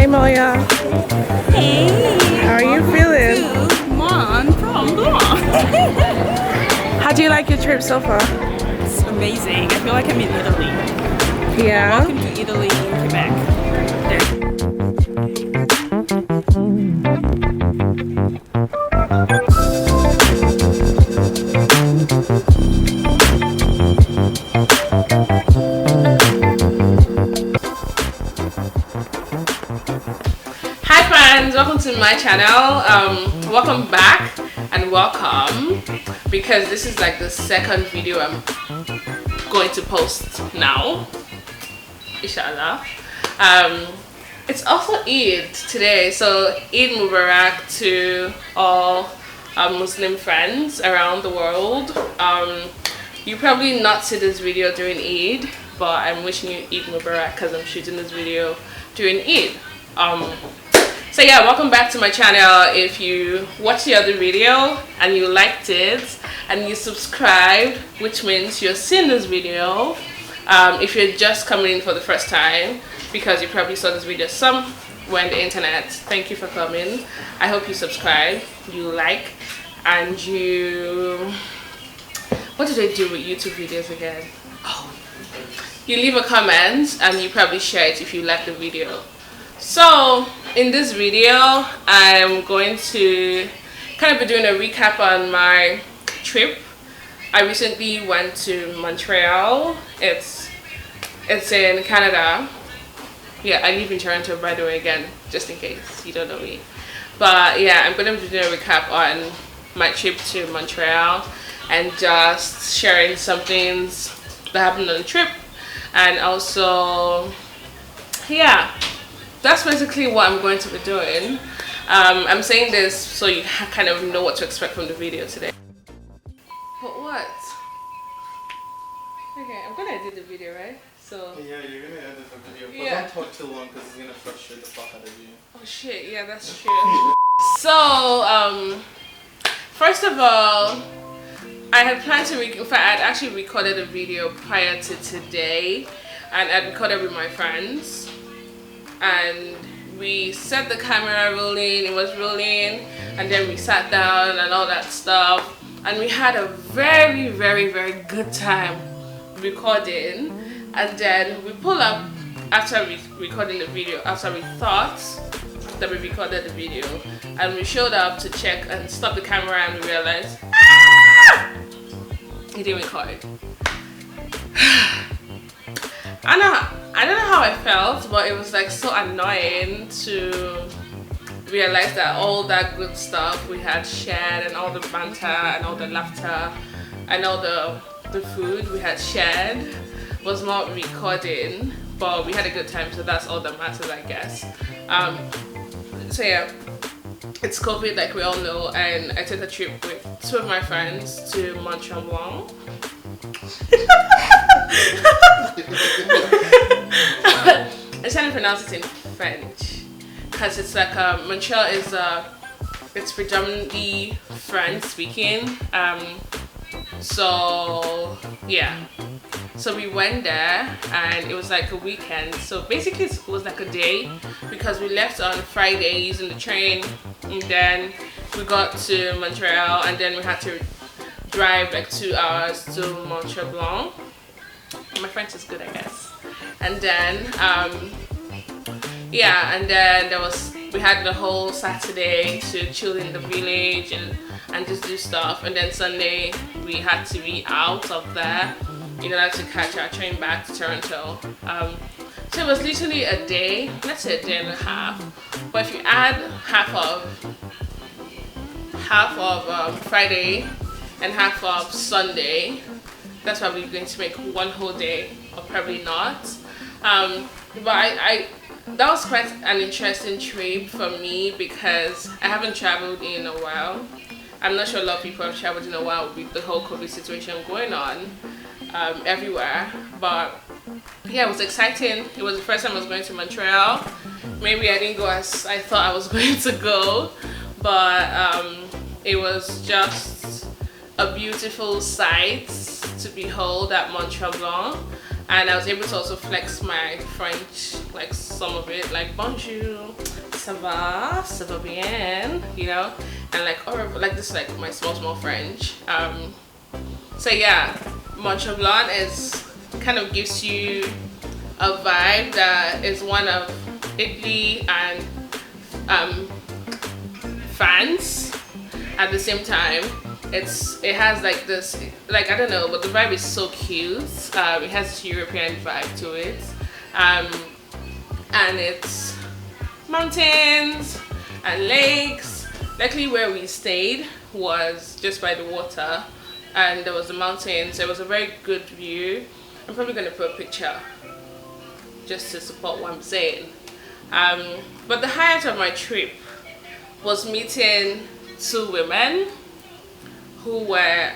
Moya. Hey! How are you feeling? Mont Tremblant! How do you like your trip so far? It's amazing. I feel like I'm in Italy. Yeah. Welcome to Italy in Quebec. Hi friends, welcome to my channel. Welcome back and welcome, because this is like the second video I'm going to post now, inshallah. It's also Eid today, so Eid Mubarak to all our Muslim friends around the world. You probably not see this video during Eid, but I'm wishing you Eid Mubarak because I'm shooting this video during Eid. So yeah, welcome back to my channel. If you watched the other video and you liked it and you subscribed, which means you're seeing this video, if you're just coming in for the first time because you probably saw this video somewhere on the internet, thank you for coming. I hope you subscribe, you like, and you... what do they do with YouTube videos again? Oh, you leave a comment and you probably share it if you like the video. So in this video I'm going to kind of be doing a recap on my trip. I recently went to Montreal. It's in Canada. Yeah, I live in Toronto, by the way, again, just in case you don't know me. But yeah, I'm going to be doing a recap on my trip to Montreal and just sharing some things that happened on the trip, and also yeah, that's basically what I'm going to be doing. I'm saying this so you kind of know what to expect from the video today. But what? Okay, I'm gonna edit the video, right? So yeah, you're gonna edit the video, but yeah, don't talk too long because it's gonna frustrate the fuck out of you. Oh shit, yeah, that's true. So first of all, I had planned to in fact I'd actually recorded a video prior to today, and I'd recorded with my friends, and we set the camera rolling, it was rolling, and then we sat down and all that stuff, and we had a very good time recording. And then we pull up after recording the video, after we thought that we recorded the video, and we showed up to check and stop the camera, and we realized it didn't record. I don't know how I felt, but it was like so annoying to realize that all that good stuff we had shared, and all the banter and all the laughter and all the food we had shared was not recording, but we had a good time, so that's all that matters, I guess. So yeah, it's COVID like we all know, and I took a trip with two of my friends to Mont Tremblant. I'm trying to pronounce it in French because it's like Montreal is it's predominantly French speaking. So yeah, so we went there and it was like a weekend, so basically it was like a day because we left on Friday using the train, and then we got to Montreal, and then we had to drive like 2 hours to Mont Tremblant. My French is good, I guess. And then yeah, and then we had the whole Saturday to chill in the village and just do stuff, and then Sunday we had to be out of there in order to catch our train back to Toronto. So it was literally a day, let's say a day and a half, but if you add half of Friday and half of Sunday, that's probably going to make one whole day, or probably not. But that was quite an interesting trip for me because I haven't traveled in a while. I'm not sure a lot of people have traveled in a while with the whole COVID situation going on everywhere. But yeah, it was exciting. It was the first time I was going to Montreal. Maybe I didn't go as I thought I was going to go, but it was just a beautiful sight to behold at Mont Tremblant. and I was able to also flex my French, like some of it, like bonjour, ça va, ça va bien, you know, and like or like this, like my small French. So yeah, Mont Tremblant is kind of gives you a vibe that is one of Italy and France at the same time. It has like this, like I don't know, but the vibe is so cute. It has this European vibe to it, and it's mountains and lakes. Luckily, where we stayed was just by the water, and there was the mountains. It was a very good view. I'm probably gonna put a picture just to support what I'm saying. But the highlight of my trip was meeting two women who were,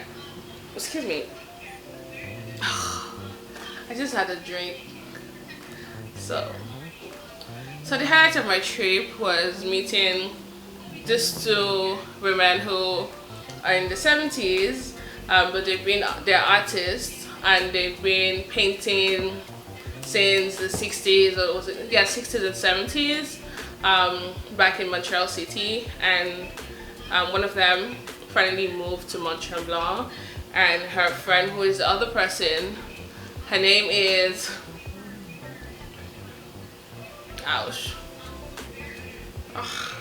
excuse me, I just had a drink. So the highlight of my trip was meeting these two women who are in the 70s, but they're artists, and they've been painting since the 60s, or was it, yeah, 60s and 70s, back in Montreal city. And one of them finally moved to Mont Tremblant, and her friend, who is the other person, her name is, ouch, ugh,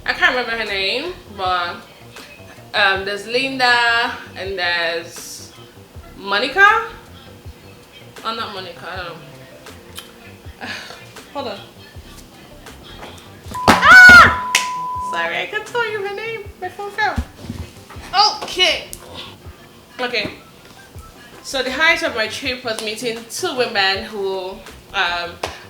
I can't remember her name, but there's Linda and there's Monica. Oh, not Monica, I don't know. Hold on. Ah! Sorry, I can't tell you her name. My phone fell. Okay. So the highlight of my trip was meeting two women who are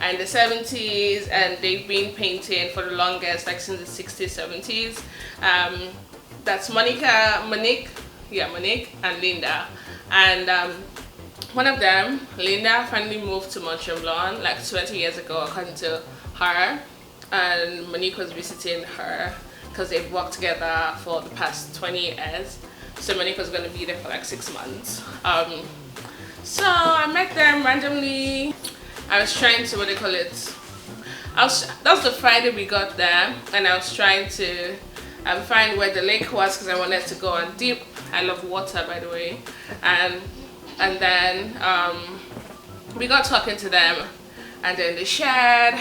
in the 70s, and they've been painting for the longest, like since the 60s, 70s. That's Monique, and Linda. And one of them, Linda, finally moved to Mont Tremblant like 20 years ago, according to her. And Monique was visiting her because they've worked together for the past 20 years. So Monique was going to be there for like 6 months. So I met them randomly. I was trying to, what do you call it? That was the Friday we got there, and I was trying to find where the lake was because I wanted to go and dip. I love water, by the way. And then we got talking to them, and then they shared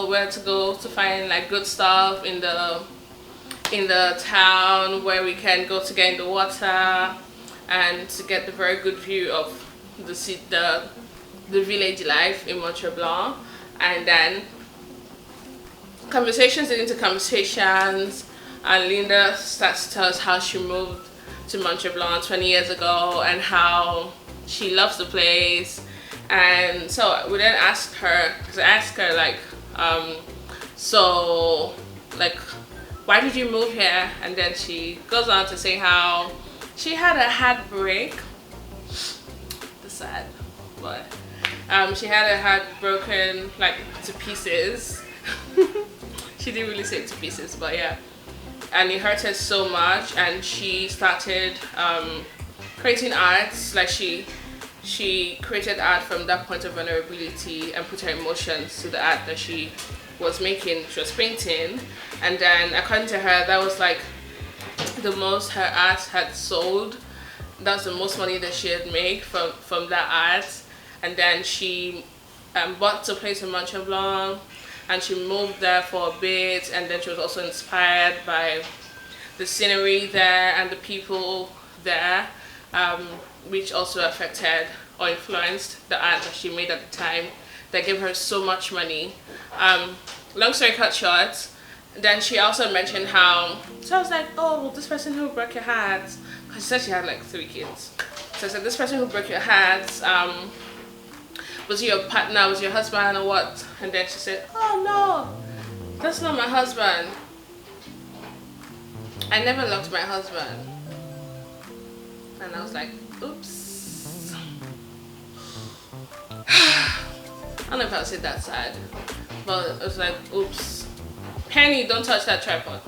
where to go to find like good stuff in the town where we can go to get in the water and to get the very good view of the village life in Mont Tremblant. And then conversations into conversations, and Linda starts to tell us how she moved to Mont Tremblant 20 years ago and how she loves the place. And so we then asked her, because I asked her like, so like, why did you move here? And then she goes on to say how she had a heartbreak. The sad, but she had her heart broken like to pieces. She didn't really say to pieces, but yeah. And it hurt her so much, and she started creating arts. Like she created art from that point of vulnerability and put her emotions to the art that she was making. She was painting, and then according to her, that was like the most her art had sold. That's the most money that she had made from that art. And then she bought a place in Mont Tremblant, and she moved there for a bit. And then she was also inspired by the scenery there and the people there, which also affected or influenced the art that she made at the time that gave her so much money. Long story cut short, then she also mentioned how, so I was like, oh, this person who broke your heart, because she said she had like 3 kids. So I said, this person who broke your heart, was he your partner, was your husband, or what? And then she said, oh no, that's not my husband. I never loved my husband. And I was like, oops. I don't know if I would say that sad, but it was like, oops. Penny, don't touch that tripod.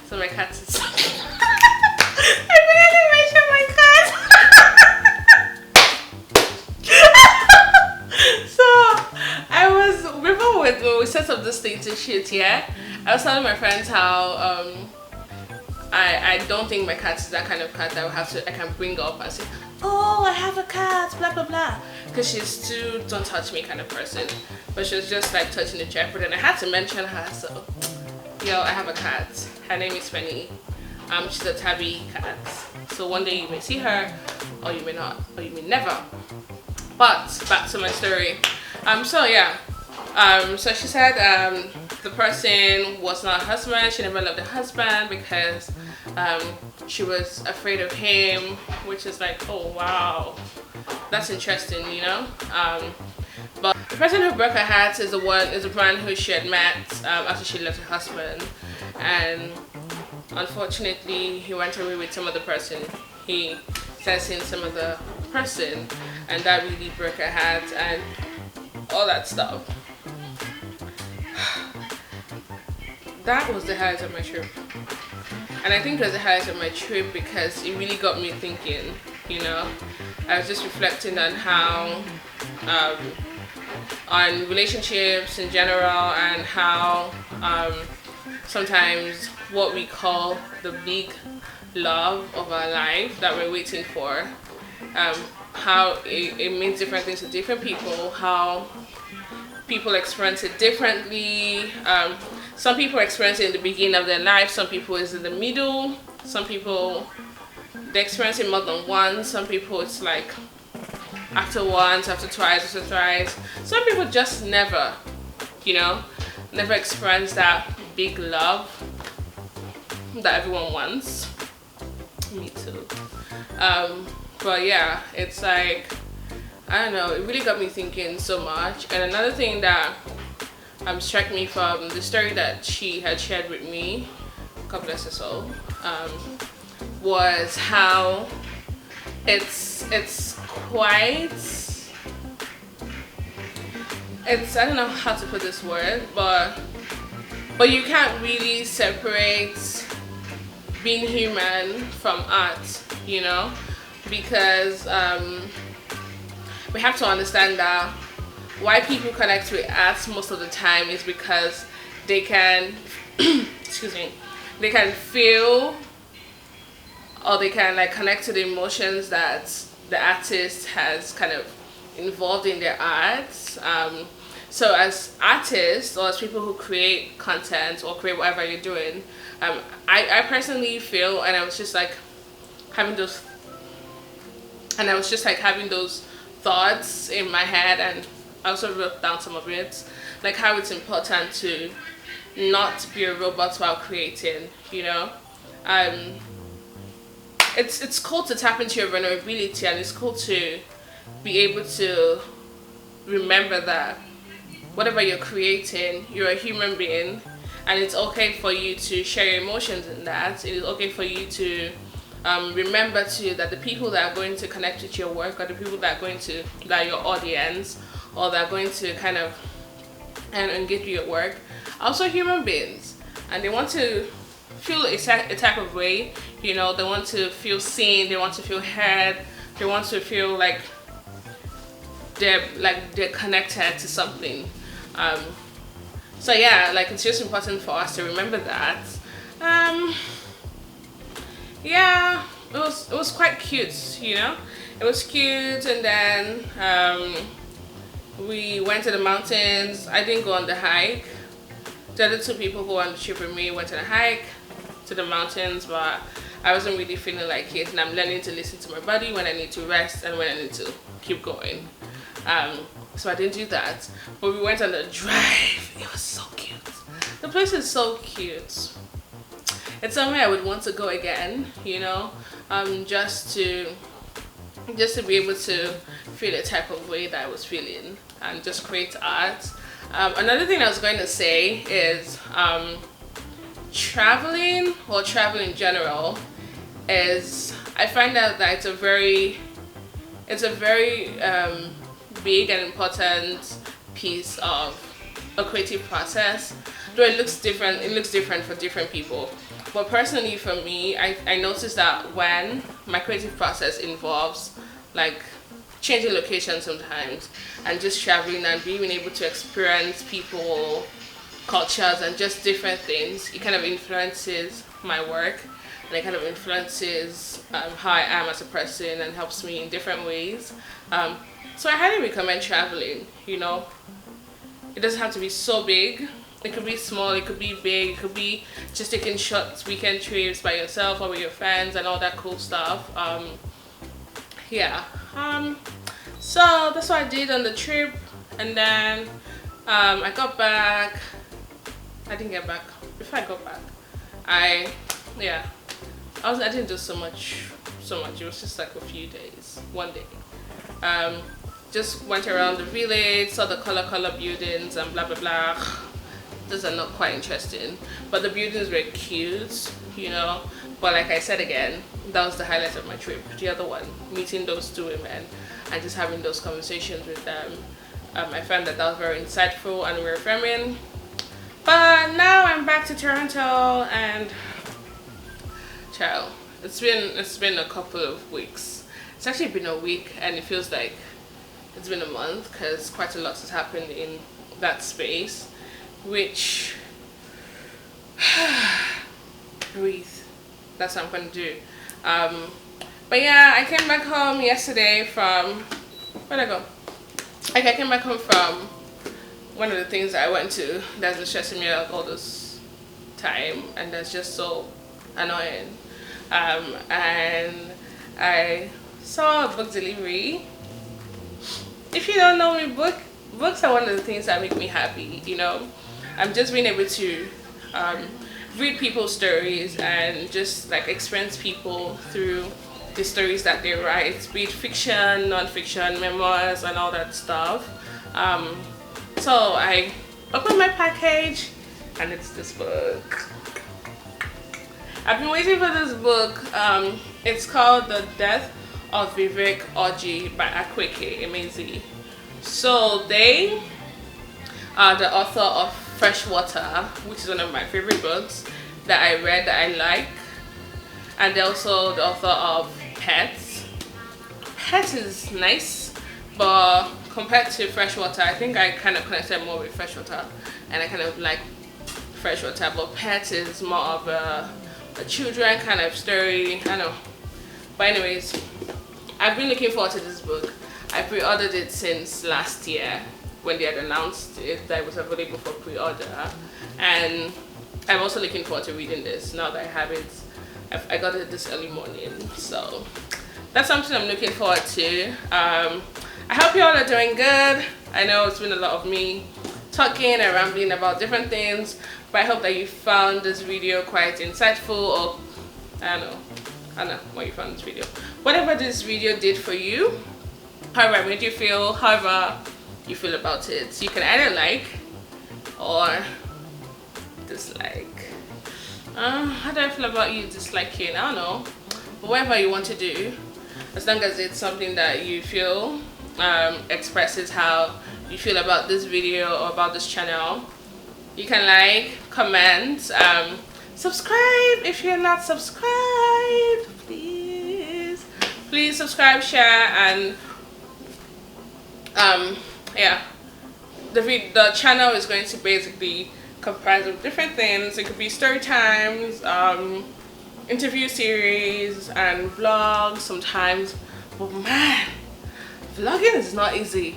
So my cat is I barely mentioned my cat. when we set up this thing to shoot, yeah, I was telling my friends how I don't think my cat is that kind of cat that I can bring up and say, oh, I have a cat, blah blah blah, because she's too don't touch me kind of person. But she was just like touching the chair, but then I had to mention her. So, yo, I have a cat. Her name is Penny. She's a tabby cat. So one day you may see her, or you may not, or you may never. But back to my story. So yeah. So she said the person was not a husband. She never loved a husband because she was afraid of him, which is like, oh wow, that's interesting, you know. But the person who broke her heart is the man who she had met after she left her husband, and unfortunately he went away with some other person. He started seeing some other person, and that really broke her heart and all that stuff. That was the highlight of my trip, and I think it was the highlight of my trip because it really got me thinking, you know. I was just reflecting on how on relationships in general, and how sometimes what we call the big love of our life that we're waiting for, how it means different things to different people, how people experience it differently. Some people experience it in the beginning of their life, some people is in the middle, some people they experience it more than once, some people it's like after once, after twice, after thrice. Some people just never, you know, never experience that big love that everyone wants. Me too. But yeah, it's like, I don't know, it really got me thinking so much. And another thing that struck me from the story that she had shared with me, God bless her soul, was how it's quite, I don't know how to put this word, but you can't really separate being human from art, you know, because we have to understand that why people connect with art most of the time is because they can excuse me, they can feel, or they can like connect to the emotions that the artist has kind of involved in their art. So as artists, or as people who create content or create whatever you're doing, I personally feel, and I was just like having those thoughts in my head, and I also wrote down some of it, like how it's important to not be a robot while creating, you know. It's cool to tap into your vulnerability, and it's cool to be able to remember that whatever you're creating, you're a human being, and it's okay for you to share your emotions in that. It is okay for you to remember too that the people that are going to connect with your work, or the people that are your audience, or that are going to kind of engage with your work, are also human beings, and they want to feel a type of way, you know. They want to feel seen, they want to feel heard, they want to feel like they're connected to something. So yeah, like it's just important for us to remember that. Yeah, it was quite cute, you know. It was cute, and then we went to the mountains. I didn't go on the hike. The other two people who were on the trip with me went on a hike to the mountains, but I wasn't really feeling like it, and I'm learning to listen to my body when I need to rest and when I need to keep going. So I didn't do that, but we went on a drive. It was so cute. The place is so cute. It's somewhere I would want to go again, you know, just to be able to feel the type of way that I was feeling and just create art. Another thing I was going to say is traveling, or travel in general, is I find out that it's a very big and important piece of a creative process. Though it looks different for different people. But personally for me, I noticed that when my creative process involves like changing location sometimes and just traveling and being able to experience people, cultures, and just different things, it kind of influences my work, and it kind of influences how I am as a person and helps me in different ways. So I highly recommend traveling. You know, it doesn't have to be so big. It could be small, it could be big, it could be just taking short weekend trips by yourself or with your friends and all that cool stuff. Yeah. So that's what I did on the trip, and then I got back. I didn't get back. Before I got back, I didn't do so much. It was just like a few days, one day. Just went around the village, saw the color buildings and blah blah blah. Those are not quite interesting, but the buildings were cute, you know. But like I said again, that was the highlight of my trip. The other one, meeting those two women and just having those conversations with them. I found that was very insightful and reaffirming. But now I'm back to Toronto, and child, it's been a couple of weeks. It's actually been a week, and it feels like it's been a month because quite a lot has happened in that space. Which breathe. That's what I'm gonna do. But yeah, I came back home yesterday from where'd I go? Okay, I came back home from one of the things that I went to that's been stressing me out all this time, and that's just so annoying. And I saw a book delivery. If you don't know me, books are one of the things that make me happy, you know. I'm just being able to read people's stories and just like experience people through the stories that they write, be it fiction, non-fiction, memoirs, and all that stuff. So I opened my package, and it's this book. I've been waiting for this book. It's called The Death of Vivek Oji by Akweke Emezi. So they are the author of Freshwater, which is one of my favorite books that I read that I like, and they're also the author of Pets. Pets is nice, but compared to Freshwater, I think I kind of connected more with Freshwater, and I kind of like Freshwater, but Pets is more of a children kind of story. I know, but anyways, I've been looking forward to this book. I pre-ordered it since last year when they had announced it that it was available for pre-order, and I'm also looking forward to reading this now that I have it. I got it this early morning, so that's something I'm looking forward to. I hope you all are doing good. I know it's been a lot of me talking and rambling about different things, but I hope that you found this video quite insightful, or I don't know what you found this video. Whatever this video did for you, however it made you feel, however you feel about it, you can either like or dislike. How do I feel about you disliking? I don't know, but whatever you want to do, as long as it's something that you feel expresses how you feel about this video or about this channel, you can like, comment, subscribe if you're not subscribed. Please subscribe, share, and yeah, the channel is going to basically comprise of different things. It could be story times, interview series, and vlogs sometimes. But man, vlogging is not easy.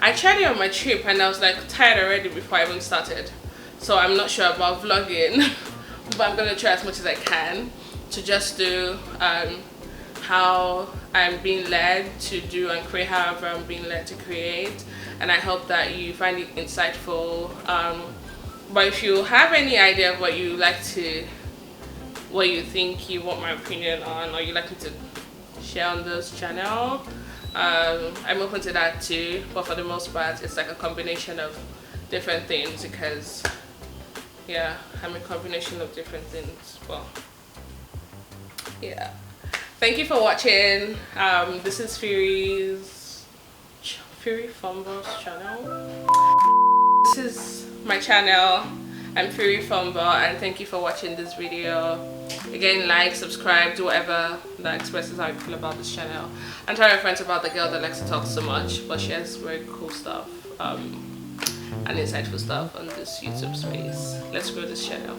I tried it on my trip and I was like tired already before I even started, so I'm not sure about vlogging. But I'm gonna try as much as I can to just do how I'm being led to do and create however I'm being led to create, and I hope that you find it insightful. But if you have any idea of what you think you want my opinion on, or you like me to share on this channel, I'm open to that too. But for the most part, it's like a combination of different things, because yeah, I'm a combination of different things. Well, yeah. Thank you for watching. This is Fury Fumbles channel. This is my channel, I'm Fury Fumba, and thank you for watching this video. Again, like, subscribe, do whatever that expresses how you feel about this channel. I'm telling my friends about the girl that likes to talk so much, but she has very cool stuff and insightful stuff on this YouTube space. Let's grow this channel.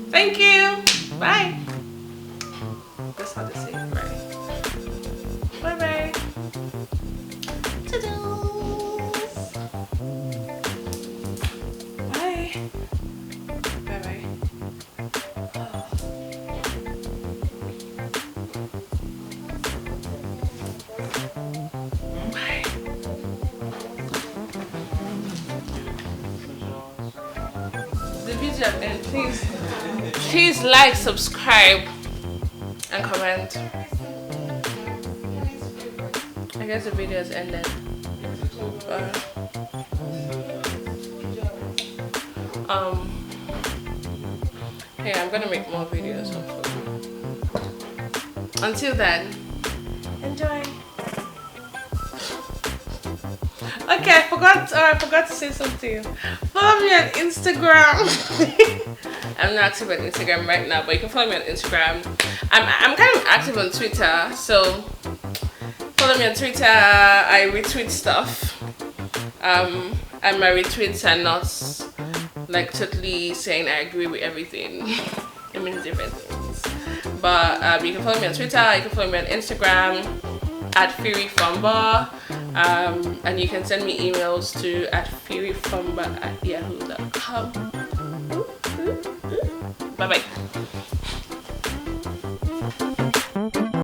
Thank you. Bye. That's how they say it, right? Bye bye. Toodles. Bye. Bye bye. Bye. The video and please like, subscribe, and comment. I guess the video has ended. Hey, I'm gonna make more videos hopefully. Until then, enjoy. Okay, I forgot to say something. Follow me on Instagram. I'm not active on Instagram right now, but you can follow me on Instagram. I'm kind of active on Twitter, so follow me on Twitter. I retweet stuff. And my retweets are not like totally saying I agree with everything. It means different things. But you can follow me on Twitter. You can follow me on Instagram at FuryFumba. And you can send me emails to at furyfumba@yahoo.com. Bye bye.